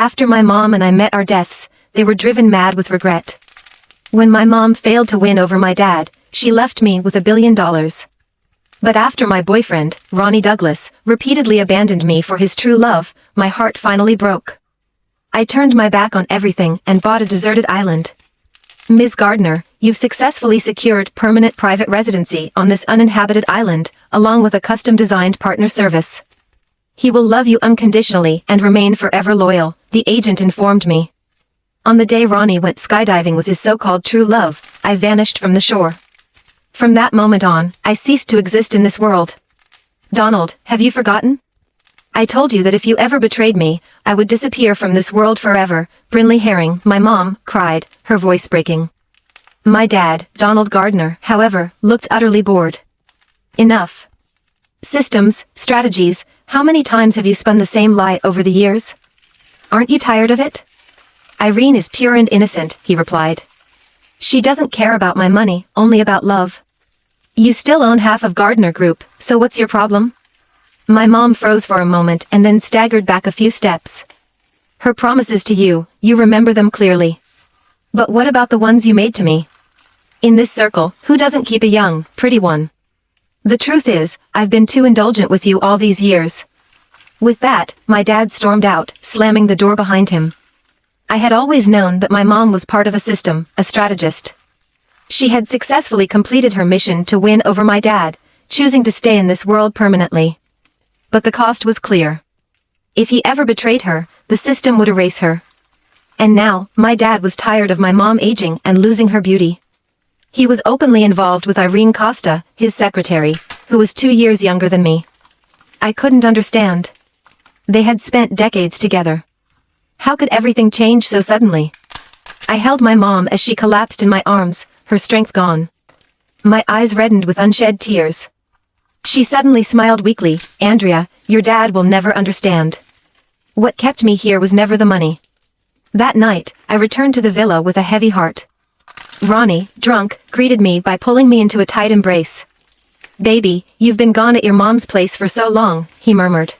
After my mom and I met our deaths, they were driven mad with regret. When my mom failed to win over my dad, she left me with $1 billion. But after my boyfriend, Ronnie Douglas, repeatedly abandoned me for his true love, my heart finally broke. I turned my back on everything and bought a deserted island. Ms. Gardner, you've successfully secured permanent private residency on this uninhabited island, along with a custom-designed partner service. He will love you unconditionally and remain forever loyal, the agent informed me. On the day Ronnie went skydiving with his so-called true love, I vanished from the shore. From that moment on, I ceased to exist in this world. Donald, have you forgotten? I told you that if you ever betrayed me, I would disappear from this world forever. Brinley Herring, my mom, cried, her voice breaking. My dad, Donald Gardner, however, looked utterly bored. Enough. Systems, strategies, how many times have you spun the same lie over the years? Aren't you tired of it? Irene is pure and innocent, he replied. She doesn't care about my money, only about love. You still own half of Gardner Group, so what's your problem? My mom froze for a moment and then staggered back a few steps. Her promises to you, you remember them clearly. But what about the ones you made to me? In this circle, who doesn't keep a young, pretty one? The truth is, I've been too indulgent with you all these years. With that, my dad stormed out, slamming the door behind him. I had always known that my mom was part of a system, a strategist. She had successfully completed her mission to win over my dad, choosing to stay in this world permanently. But the cost was clear. If he ever betrayed her, the system would erase her. And now, my dad was tired of my mom aging and losing her beauty. He was openly involved with Irene Costa, his secretary, who was 2 years younger than me. I couldn't understand. They had spent decades together. How could everything change so suddenly? I held my mom as she collapsed in my arms, her strength gone. My eyes reddened with unshed tears. She suddenly smiled weakly. Andrea, your dad will never understand. What kept me here was never the money. That night, I returned to the villa with a heavy heart. Ronnie, drunk, greeted me by pulling me into a tight embrace. Baby, you've been gone at your mom's place for so long, he murmured.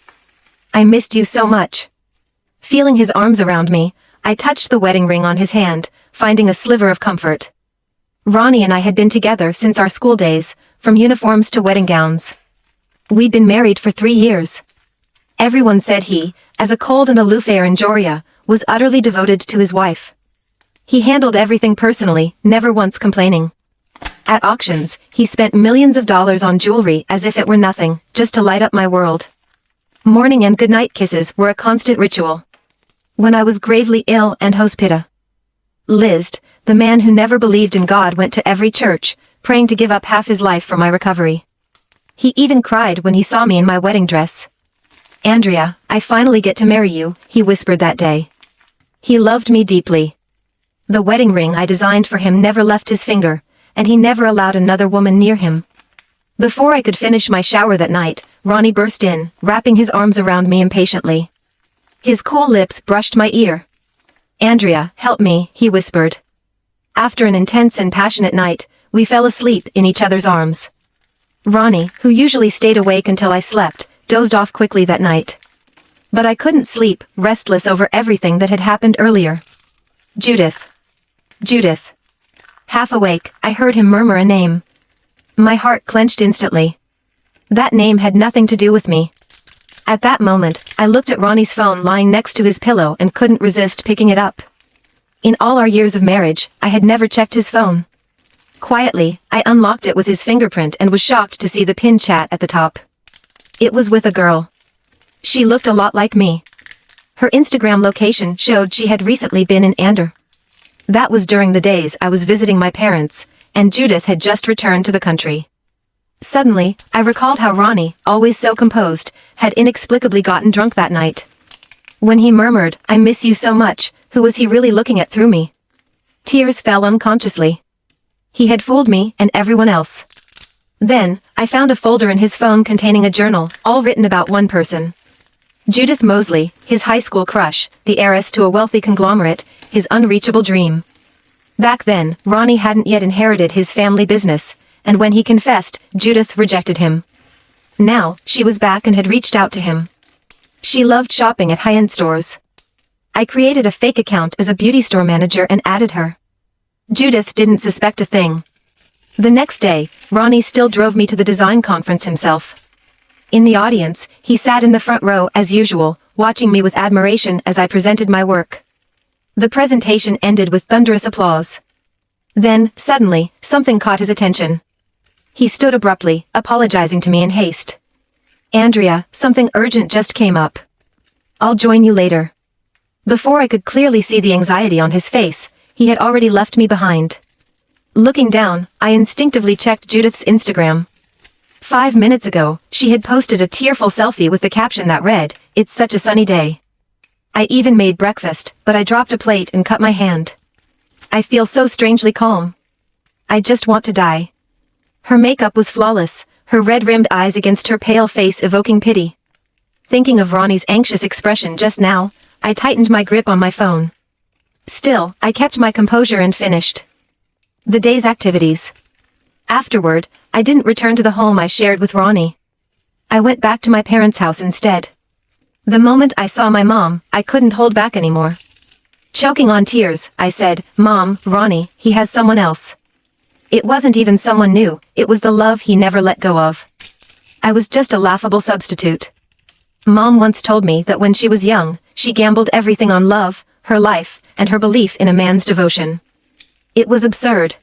I missed you so much. Feeling his arms around me, I touched the wedding ring on his hand, finding a sliver of comfort. Ronnie and I had been together since our school days, from uniforms to wedding gowns. We'd been married for 3 years. Everyone said he, as a cold and aloof heir in Georgia, was utterly devoted to his wife. He handled everything personally, never once complaining. At auctions, he spent millions of dollars on jewelry as if it were nothing, just to light up my world. Morning and goodnight kisses were a constant ritual. When I was gravely ill and hospita. Liszt, the man who never believed in God, went to every church, praying to give up half his life for my recovery. He even cried when he saw me in my wedding dress. Andrea, I finally get to marry you, he whispered that day. He loved me deeply. The wedding ring I designed for him never left his finger, and he never allowed another woman near him. Before I could finish my shower that night, Ronnie burst in, wrapping his arms around me impatiently. His cool lips brushed my ear. Andrea, help me, he whispered. After an intense and passionate night, we fell asleep in each other's arms. Ronnie, who usually stayed awake until I slept, dozed off quickly that night. But I couldn't sleep, restless over everything that had happened earlier. Judith. Judith. Half awake, I heard him murmur a name. My heart clenched instantly. That name had nothing to do with me. At that moment, I looked at Ronnie's phone lying next to his pillow and couldn't resist picking it up. In all our years of marriage, I had never checked his phone. Quietly, I unlocked it with his fingerprint and was shocked to see the pinned chat at the top. It was with a girl. She looked a lot like me. Her Instagram location showed she had recently been in Ander. That was during the days I was visiting my parents, and Judith had just returned to the country. Suddenly, I recalled how Ronnie, always so composed, had inexplicably gotten drunk that night. When he murmured, "I miss you so much," who was he really looking at through me? Tears fell unconsciously. He had fooled me and everyone else. Then, I found a folder in his phone containing a journal, all written about one person. Judith Mosley, his high school crush, the heiress to a wealthy conglomerate, his unreachable dream. Back then, Ronnie hadn't yet inherited his family business, and when he confessed, Judith rejected him. Now, she was back and had reached out to him. She loved shopping at high-end stores. I created a fake account as a beauty store manager and added her. Judith didn't suspect a thing. The next day, Ronnie still drove me to the design conference himself. In the audience, he sat in the front row as usual, watching me with admiration as I presented my work. The presentation ended with thunderous applause. Then, suddenly, something caught his attention. He stood abruptly, apologizing to me in haste. "Andrea, something urgent just came up. I'll join you later." Before I could clearly see the anxiety on his face, he had already left me behind. Looking down, I instinctively checked Judith's Instagram. 5 minutes ago, she had posted a tearful selfie with the caption that read, "It's such a sunny day." I even made breakfast, but I dropped a plate and cut my hand. I feel so strangely calm. I just want to die. Her makeup was flawless, her red-rimmed eyes against her pale face evoking pity. Thinking of Ronnie's anxious expression just now, I tightened my grip on my phone. Still, I kept my composure and finished the day's activities. Afterward, I didn't return to the home I shared with Ronnie. I went back to my parents' house instead. The moment I saw my mom, I couldn't hold back anymore. Choking on tears, I said, "Mom, Ronnie, he has someone else." It wasn't even someone new, it was the love he never let go of. I was just a laughable substitute. Mom once told me that when she was young, she gambled everything on love, her life, and her belief in a man's devotion. It was absurd.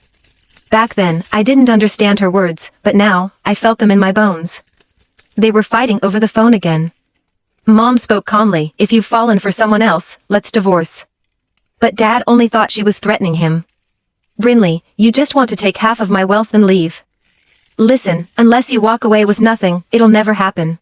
Back then, I didn't understand her words, but now, I felt them in my bones. They were fighting over the phone again. Mom spoke calmly, "If you've fallen for someone else, let's divorce." But Dad only thought she was threatening him. "Brinley, you just want to take half of my wealth and leave. Listen, unless you walk away with nothing, it'll never happen."